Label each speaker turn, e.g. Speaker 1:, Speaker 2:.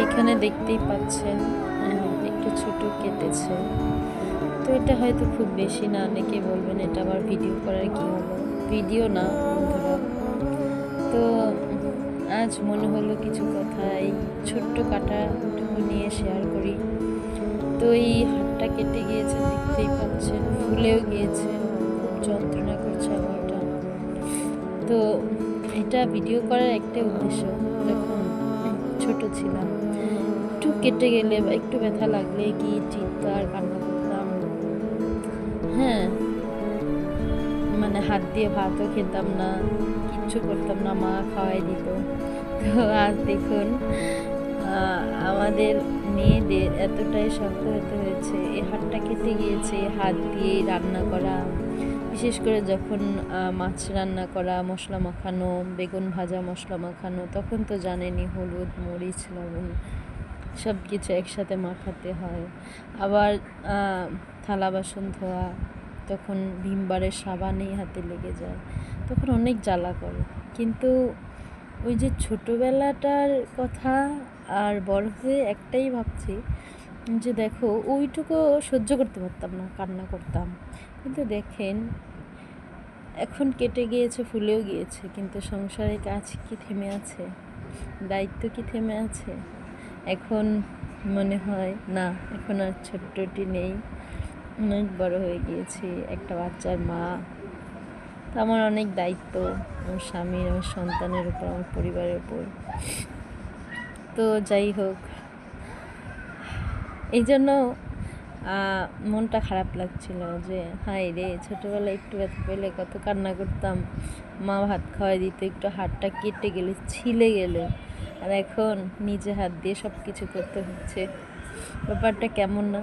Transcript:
Speaker 1: এখানে দেখতেই পাচ্ছেন একটু ছোট কেটেছে। তো এটা হয়তো খুব বেশি না, অনেকে বলবেন এটা আবার ভিডিও করার কি হলো। ভিডিও না বন্ধুরা, তো আজ মনে হলো কিছু কথা এই ছোট্ট কাটাটুকু নিয়ে শেয়ার করি। তো এই হাতটা কেটে গিয়েছে, দেখতেই পাচ্ছেন, ফুলেও গিয়েছে, খুব যন্ত্রণা করছে আঙুলটা। তো এটা ভিডিও করার একটাই উদ্দেশ্য, যখন ছোট ছিলাম একটু কেটে গেলে বা একটু ব্যথা লাগলে কি চিৎকার কান্না করতাম। হ্যাঁ, মানে হাত দিয়ে ভাতও খেতাম না, কিচ্ছু করতাম না, মা খাওয়াই দিত। তো আজ দেখুন আমাদের মেয়েদের এতটাই শক্ত হতে হয়েছে, এই হাতটা কেটে গিয়েছে, হাত দিয়ে রান্না করা, বিশেষ করে যখন মাছ রান্না করা, মশলা মাখানো, বেগুন ভাজা মশলা মাখানো, তখন তো জানেনই হলুদ মরিচ লবণ সব কিছু একসাথে মাখাতে হয়। আবার থালা বাসন ধোয়া, তখন ভিমবারের সাবানেই হাতে লেগে যায়, তখন অনেক জ্বালা করে। কিন্তু ওই যে ছোটোবেলাটার কথা আর বড় হয়ে একটাই ভাবছি যে দেখো ওইটুকু সহ্য করতে পারতাম না, কান্না করতাম। কিন্তু দেখেন এখন কেটে গিয়েছে, ফুলেও গিয়েছে, কিন্তু সংসারের কাজ কি থেমে আছে? দায়িত্ব কি থেমে আছে? এখন মনে হয় না, এখন আর ছোট্টটি নেই, অনেক বড় হয়ে গিয়েছি, একটা বাচ্চার মা। তো আমার অনেক দায়িত্ব আমার স্বামীর, আমার সন্তানের উপর, আমার পরিবারের উপর। তো যাই হোক, এই জন্য মনটা খারাপ লাগছিল যে হায় রে, ছোটোবেলায় একটু ব্যথা পেলে কত কান্না করতাম, মা ভাত খাওয়াই দিত, একটু হাতটা কেটে গেলে, ছিলে গেলে, আর এখন নিজে হাত দিয়ে সব কিছু করতে হচ্ছে। ব্যাপারটা কেমন না?